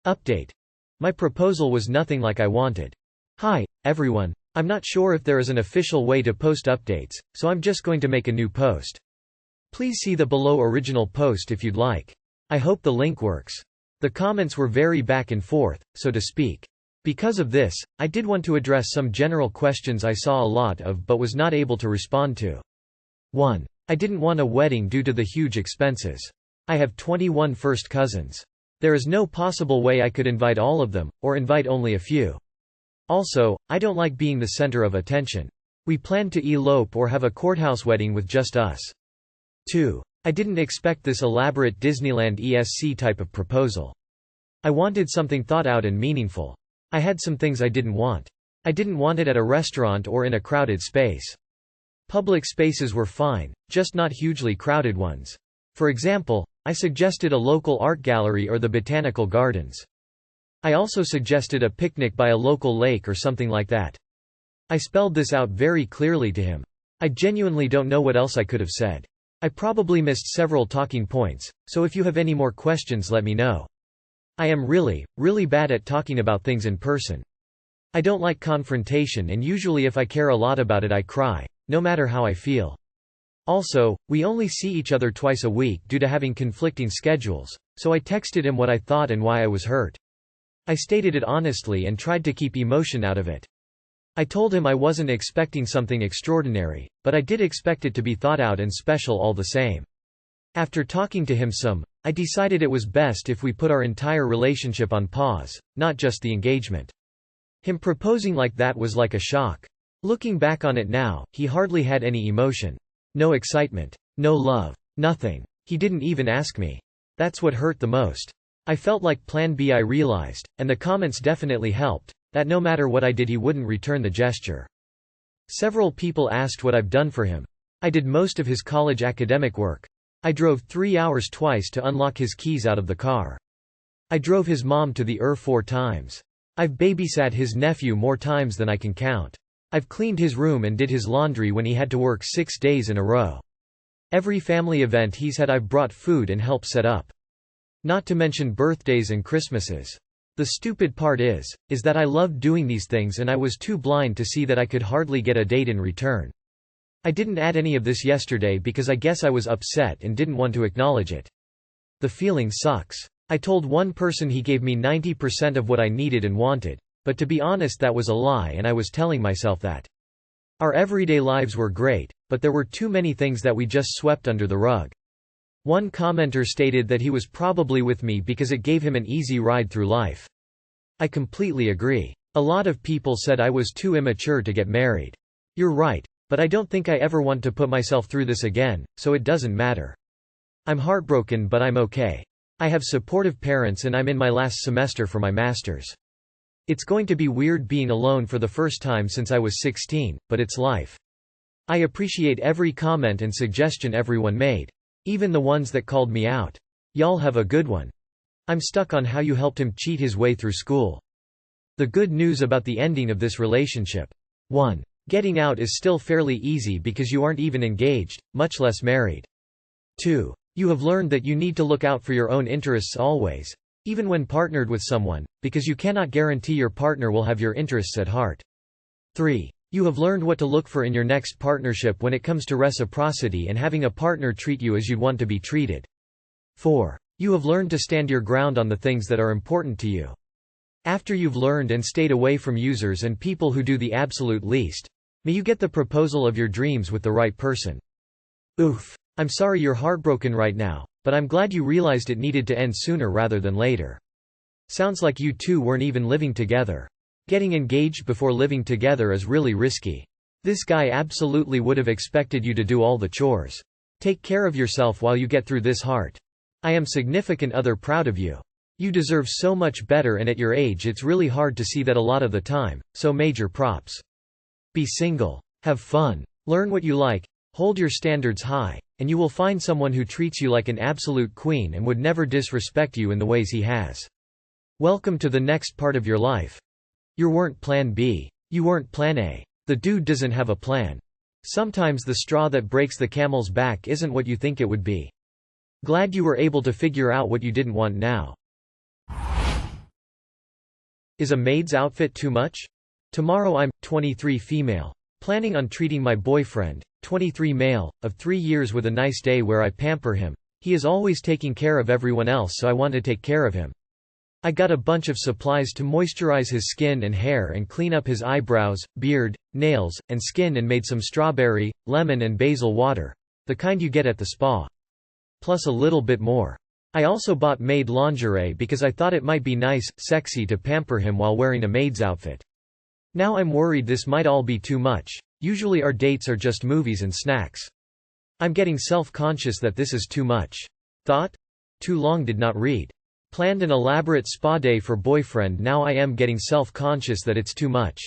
Update. My proposal was nothing like I wanted. Hi, everyone. I'm not sure if there is an official way to post updates, so I'm just going to make a new post. Please see the below original post if you'd like. I hope the link works. The comments were very back and forth, so to speak. Because of this, I did want to address some general questions I saw a lot of but was not able to respond to. 1. I didn't want a wedding due to the huge expenses. I have 21 first cousins. There is no possible way I could invite all of them, or invite only a few. Also, I don't like being the center of attention. We planned to elope or have a courthouse wedding with just us. 2. I didn't expect this elaborate Disneyland ESC type of proposal. I wanted something thought out and meaningful. I had some things I didn't want. I didn't want it at a restaurant or in a crowded space. Public spaces were fine, just not hugely crowded ones. For example, I suggested a local art gallery or the botanical gardens. I also suggested a picnic by a local lake or something like that. I spelled this out very clearly to him. I genuinely don't know what else I could have said. I probably missed several talking points, so if you have any more questions let me know. I am really bad at talking about things in person. I don't like confrontation and usually if I care a lot about it I cry, no matter how I feel. Also, we only see each other twice a week due to having conflicting schedules, so I texted him what I thought and why I was hurt. I stated it honestly and tried to keep emotion out of it. I told him I wasn't expecting something extraordinary, but I did expect it to be thought out and special all the same. After talking to him some, I decided it was best if we put our entire relationship on pause, not just the engagement. Him proposing like that was like a shock. Looking back on it now, he hardly had any emotion. No excitement. No love. Nothing. He didn't even ask me. That's what hurt the most. I felt like Plan B. I realized, and the comments definitely helped, that no matter what I did he wouldn't return the gesture. Several people asked what I've done for him. I did most of his college academic work. I drove 3 hours twice to unlock his keys out of the car. I drove his mom to the 4 times. I've babysat his nephew more times than I can count. I've cleaned his room and did his laundry when he had to work 6 days in a row. Every family event he's had I've brought food and helped set up. Not to mention birthdays and Christmases. The stupid part is that I loved doing these things and I was too blind to see that I could hardly get a date in return. I didn't add any of this yesterday because I guess I was upset and didn't want to acknowledge it. The feeling sucks. I told one person he gave me 90% of what I needed and wanted, but to be honest that was a lie and I was telling myself that. Our everyday lives were great, but there were too many things that we just swept under the rug. One commenter stated that he was probably with me because it gave him an easy ride through life. I completely agree. A lot of people said I was too immature to get married. You're right, but I don't think I ever want to put myself through this again, so it doesn't matter. I'm heartbroken but I'm okay. I have supportive parents and I'm in my last semester for my master's. It's going to be weird being alone for the first time since I was 16, but it's life. I appreciate every comment and suggestion everyone made. Even the ones that called me out. Y'all have a good one. I'm stuck on how you helped him cheat his way through school. The good news about the ending of this relationship. 1. Getting out is still fairly easy because you aren't even engaged, much less married. 2. You have learned that you need to look out for your own interests always, even when partnered with someone, because you cannot guarantee your partner will have your interests at heart. 3. You have learned what to look for in your next partnership when it comes to reciprocity and having a partner treat you as you'd want to be treated. 4. You have learned to stand your ground on the things that are important to you. After you've learned and stayed away from users and people who do the absolute least, may you get the proposal of your dreams with the right person. Oof. I'm sorry you're heartbroken right now, but I'm glad you realized it needed to end sooner rather than later. Sounds like you two weren't even living together. Getting engaged before living together is really risky. This guy absolutely would have expected you to do all the chores. Take care of yourself while you get through this heart. I am significant other proud of you. You deserve so much better and at your age it's really hard to see that a lot of the time, so major props. Be single. Have fun. Learn what you like. Hold your standards high, and you will find someone who treats you like an absolute queen and would never disrespect you in the ways he has. Welcome to the next part of your life. You weren't Plan B. You weren't Plan A. The dude doesn't have a plan. Sometimes the straw that breaks the camel's back isn't what you think it would be. Glad you were able to figure out what you didn't want now. Is a maid's outfit too much? Tomorrow I'm 23 female. Planning on treating my boyfriend, 23 male, of 3 years with a nice day where I pamper him. He is always taking care of everyone else, so I want to take care of him. I got a bunch of supplies to moisturize his skin and hair and clean up his eyebrows, beard, nails, and skin, and made some strawberry, lemon and basil water. The kind you get at the spa. Plus a little bit more. I also bought maid lingerie because I thought it might be nice, sexy to pamper him while wearing a maid's outfit. Now I'm worried this might all be too much. Usually our dates are just movies and snacks. I'm getting self-conscious that this is too much. Thought? Too long did not read. Planned an elaborate spa day for boyfriend, now I am getting self-conscious that it's too much.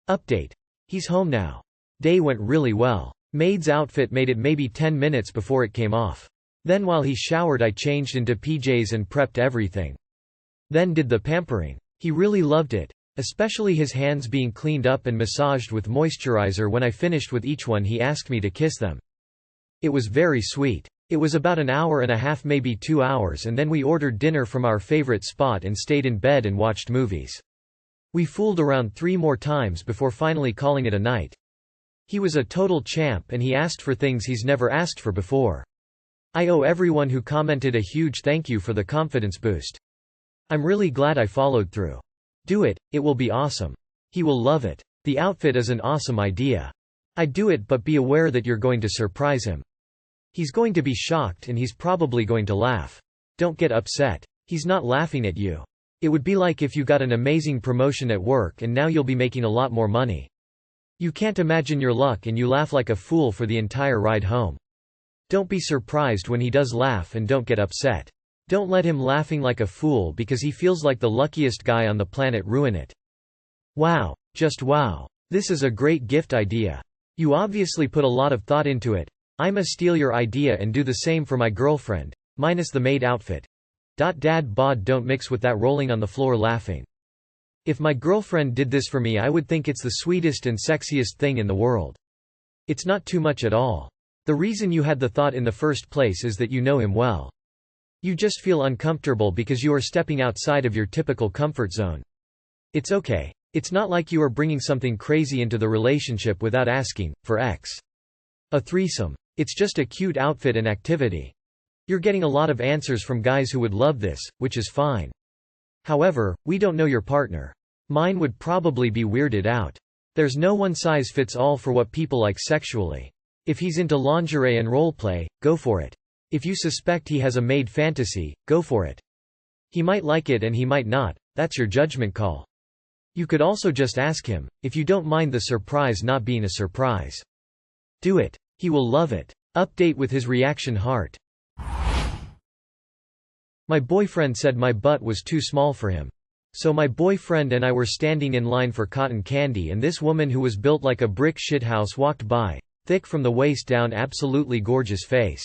Update. He's home now. Day went really well. Maid's outfit made it maybe 10 minutes before it came off. Then while he showered I changed into PJs and prepped everything. Then did the pampering. He really loved it. Especially his hands being cleaned up and massaged with moisturizer. When I finished with each one he asked me to kiss them. It was very sweet. It was about an hour and a half, maybe 2 hours, and then we ordered dinner from our favorite spot and stayed in bed and watched movies. We fooled around 3 more times before finally calling it a night. He was a total champ and he asked for things he's never asked for before. I owe everyone who commented a huge thank you for the confidence boost. I'm really glad I followed through. Do it, it will be awesome. He will love it. The outfit is an awesome idea. I'd do it, but be aware that you're going to surprise him. He's going to be shocked and he's probably going to laugh. Don't get upset. He's not laughing at you. It would be like if you got an amazing promotion at work and now you'll be making a lot more money. You can't imagine your luck and you laugh like a fool for the entire ride home. Don't be surprised when he does laugh and don't get upset. Don't let him laughing like a fool because he feels like the luckiest guy on the planet ruin it. Wow, just wow. This is a great gift idea. You obviously put a lot of thought into it. I'ma steal your idea and do the same for my girlfriend. Minus the maid outfit. Dad bod, don't mix with that rolling on the floor laughing. If my girlfriend did this for me I would think it's the sweetest and sexiest thing in the world. It's not too much at all. The reason you had the thought in the first place is that you know him well. You just feel uncomfortable because you are stepping outside of your typical comfort zone. It's okay. It's not like you are bringing something crazy into the relationship without asking for a threesome. It's just a cute outfit and activity. You're getting a lot of answers from guys who would love this, which is fine. However, we don't know your partner. Mine would probably be weirded out. There's no one-size-fits-all for what people like sexually. If he's into lingerie and roleplay, go for it. If you suspect he has a maid fantasy, go for it. He might like it and he might not, that's your judgment call. You could also just ask him, if you don't mind the surprise not being a surprise. Do it. He will love it. Update with his reaction heart. My boyfriend said my butt was too small for him. So my boyfriend and I were standing in line for cotton candy and this woman who was built like a brick shithouse walked by, thick from the waist down, absolutely gorgeous face.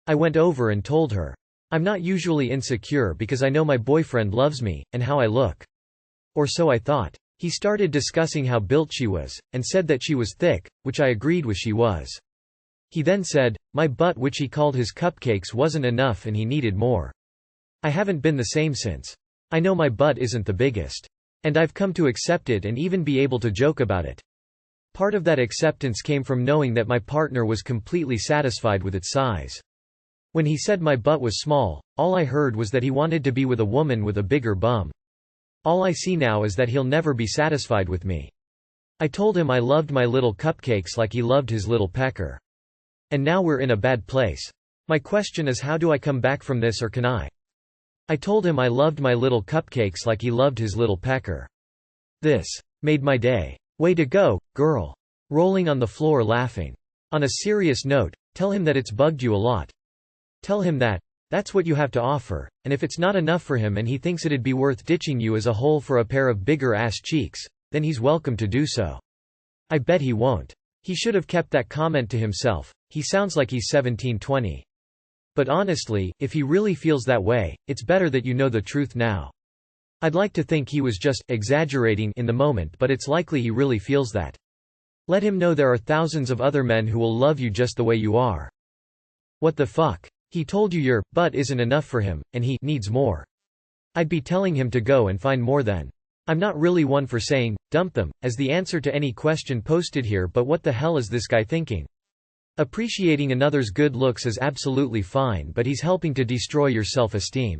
I went over and told her. I'm not usually insecure because I know my boyfriend loves me, and how I look. Or so I thought. He started discussing how built she was, and said that she was thick, which I agreed with she was. He then said, my butt, which he called his cupcakes, wasn't enough and he needed more. I haven't been the same since. I know my butt isn't the biggest. And I've come to accept it and even be able to joke about it. Part of that acceptance came from knowing that my partner was completely satisfied with its size. When he said my butt was small, all I heard was that he wanted to be with a woman with a bigger bum. All I see now is that he'll never be satisfied with me. I told him I loved my little cupcakes like he loved his little pecker. And now we're in a bad place. My question is, how do I come back from this, or can I? I told him I loved my little cupcakes like he loved his little pecker. This made my day. Way to go, girl. Rolling on the floor laughing. On a serious note, tell him that it's bugged you a lot. Tell him that that's what you have to offer, and if it's not enough for him and he thinks it'd be worth ditching you as a whole for a pair of bigger ass cheeks, then he's welcome to do so. I bet he won't. He should have kept that comment to himself. He sounds like he's 17-20. But honestly, if he really feels that way, it's better that you know the truth now. I'd like to think he was just exaggerating in the moment, but it's likely he really feels that. Let him know there are thousands of other men who will love you just the way you are. What the fuck? He told you your butt isn't enough for him, and he needs more. I'd be telling him to go and find more then. I'm not really one for saying, dump them, as the answer to any question posted here, but what the hell is this guy thinking? Appreciating another's good looks is absolutely fine, but he's helping to destroy your self-esteem.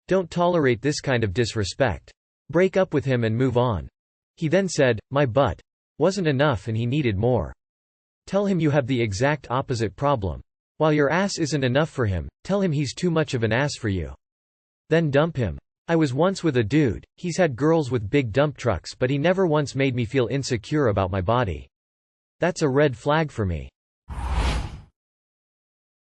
Don't tolerate this kind of disrespect. Break up with him and move on. He then said, my butt wasn't enough and he needed more. Tell him you have the exact opposite problem. While your ass isn't enough for him, tell him he's too much of an ass for you. Then dump him. I was once with a dude, he's had girls with big dump trucks, but he never once made me feel insecure about my body. That's a red flag for me.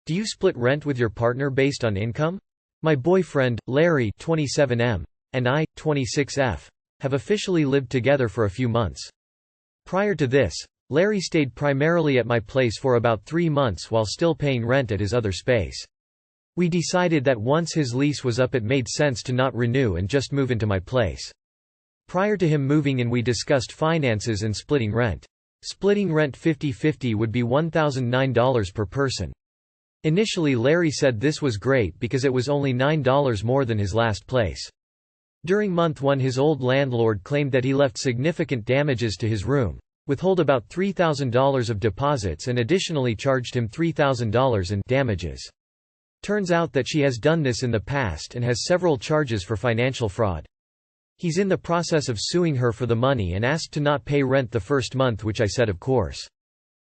Do you split rent with your partner based on income? My boyfriend, Larry 27M, and I, 26F, have officially lived together for a few months. Prior to this, Larry stayed primarily at my place for about 3 months while still paying rent at his other space. We decided that once his lease was up it made sense to not renew and just move into my place. Prior to him moving in we discussed finances and splitting rent. Splitting rent 50-50 would be $1,009 per person. Initially Larry said this was great because it was only $9 more than his last place. During month 1 his old landlord claimed that he left significant damages to his room, withheld about $3,000 of deposits and additionally charged him $3,000 in damages. Turns out that she has done this in the past and has several charges for financial fraud. He's in the process of suing her for the money and asked to not pay rent the first month, which I said of course.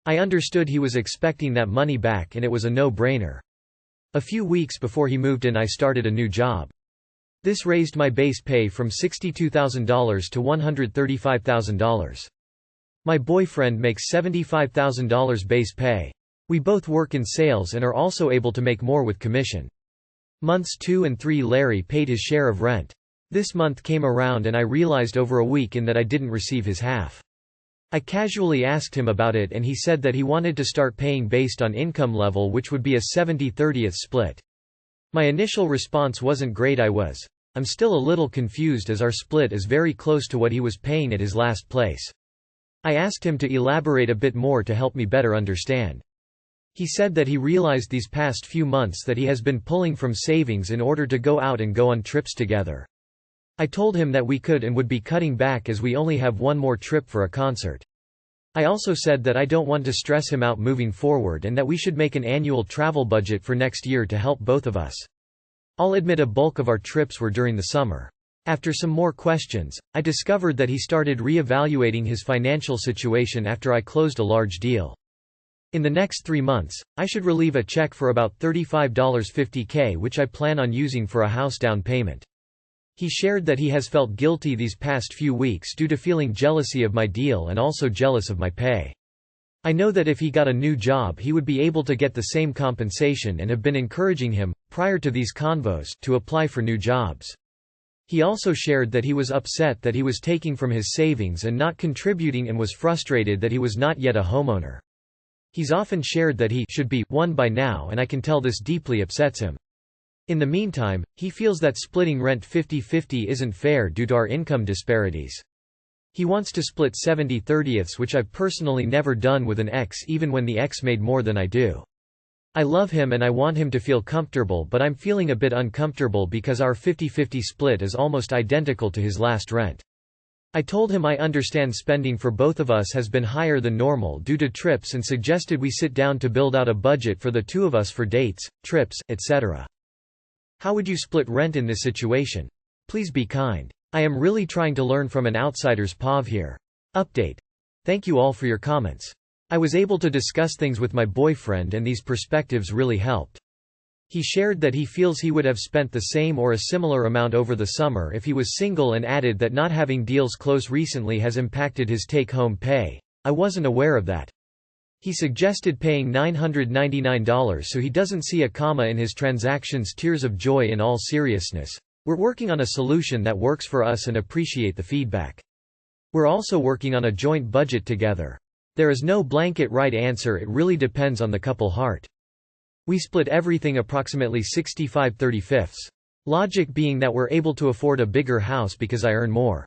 I understood he was expecting that money back and it was a no-brainer. A few weeks before he moved in I started a new job. This raised my base pay from $62,000 to $135,000. My boyfriend makes $75,000 base pay. We both work in sales and are also able to make more with commission. Months 2 and 3 Larry paid his share of rent. This month came around and I realized over a week in that I didn't receive his half. I casually asked him about it and he said that he wanted to start paying based on income level, which would be a 70-30th split. My initial response wasn't great. I'm still a little confused as our split is very close to what he was paying at his last place. I asked him to elaborate a bit more to help me better understand. He said that he realized these past few months that he has been pulling from savings in order to go out and go on trips together. I told him that we could and would be cutting back as we only have one more trip for a concert. I also said that I don't want to stress him out moving forward and that we should make an annual travel budget for next year to help both of us. I'll admit a bulk of our trips were during the summer. After some more questions, I discovered that he started re-evaluating his financial situation after I closed a large deal. In the next 3 months, I should relieve a check for about $35.50K, which I plan on using for a house down payment. He shared that he has felt guilty these past few weeks due to feeling jealousy of my deal and also jealous of my pay. I know that if he got a new job he would be able to get the same compensation and have been encouraging him, prior to these convos, to apply for new jobs. He also shared that he was upset that he was taking from his savings and not contributing and was frustrated that he was not yet a homeowner. He's often shared that he should be one by now and I can tell this deeply upsets him. In the meantime, he feels that splitting rent 50-50 isn't fair due to our income disparities. He wants to split 70-30ths, which I've personally never done with an ex even when the ex made more than I do. I love him and I want him to feel comfortable, but I'm feeling a bit uncomfortable because our 50-50 split is almost identical to his last rent. I told him I understand spending for both of us has been higher than normal due to trips and suggested we sit down to build out a budget for the two of us for dates, trips, etc. How would you split rent in this situation? Please be kind. I am really trying to learn from an outsider's POV here. Update. Thank you all for your comments. I was able to discuss things with my boyfriend and these perspectives really helped. He shared that he feels he would have spent the same or a similar amount over the summer if he was single and added that not having deals close recently has impacted his take-home pay. I wasn't aware of that. He suggested paying $999 so he doesn't see a comma in his transactions. Tears of joy. In all seriousness, we're working on a solution that works for us and appreciate the feedback. We're also working on a joint budget together. There is no blanket right answer, it really depends on the couple heart. We split everything approximately 65/35. Logic being that we're able to afford a bigger house because I earn more.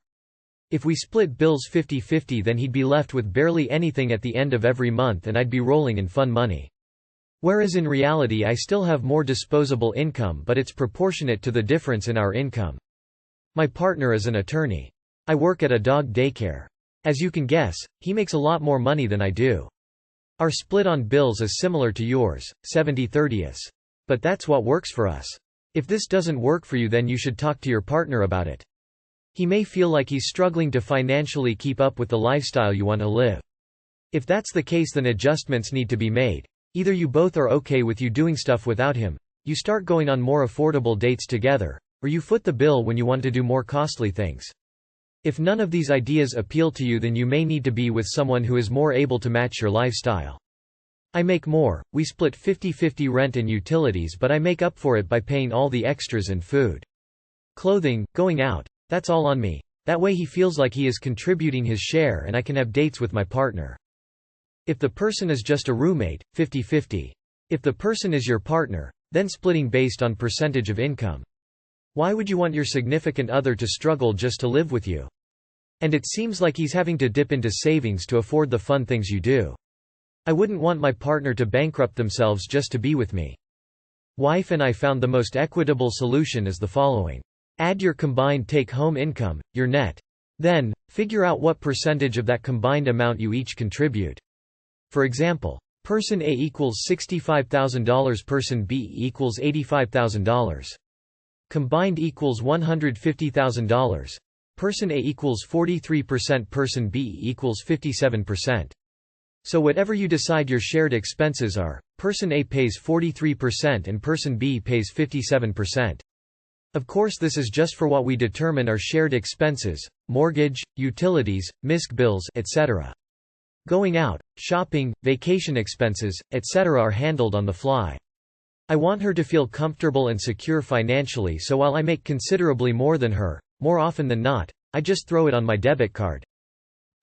If we split bills 50-50 then he'd be left with barely anything at the end of every month and I'd be rolling in fun money. Whereas in reality I still have more disposable income, but it's proportionate to the difference in our income. My partner is an attorney. I work at a dog daycare. As you can guess, he makes a lot more money than I do. Our split on bills is similar to yours, 70/30. But that's what works for us. If this doesn't work for you, then you should talk to your partner about it. He may feel like he's struggling to financially keep up with the lifestyle you want to live. If that's the case, then adjustments need to be made. Either you both are okay with you doing stuff without him, you start going on more affordable dates together, or you foot the bill when you want to do more costly things. If none of these ideas appeal to you, then you may need to be with someone who is more able to match your lifestyle. I make more, we split 50-50 rent and utilities, but I make up for it by paying all the extras and food. Clothing, going out, that's all on me. That way he feels like he is contributing his share and I can have dates with my partner. If the person is just a roommate, 50-50. If the person is your partner, then splitting based on percentage of income. Why would you want your significant other to struggle just to live with you? And it seems like he's having to dip into savings to afford the fun things you do. I wouldn't want my partner to bankrupt themselves just to be with me. Wife and I found the most equitable solution is the following. Add your combined take-home income, your net. Then, figure out what percentage of that combined amount you each contribute. For example, person A equals $65,000, person B equals $85,000. Combined equals $150,000. Person A equals 43%, person B equals 57%. So whatever you decide your shared expenses are, person A pays 43% and person B pays 57%. Of course, this is just for what we determine are shared expenses: mortgage, utilities, MISC bills, etc. Going out, shopping, vacation expenses, etc. are handled on the fly. I want her to feel comfortable and secure financially, so while I make considerably more than her, more often than not, I just throw it on my debit card.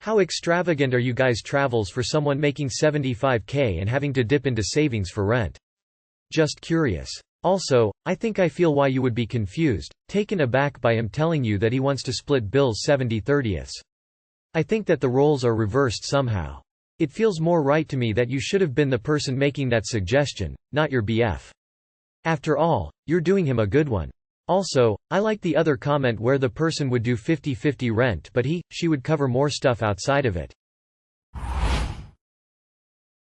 How extravagant are you guys' travels for someone making $75K and having to dip into savings for rent? Just curious. Also, I think I feel why you would be confused, taken aback by him telling you that he wants to split bills 70/30. I think that the roles are reversed somehow. It feels more right to me that you should have been the person making that suggestion, not your BF. After all, you're doing him a good one. Also, I like the other comment where the person would do 50-50 rent but she would cover more stuff outside of it.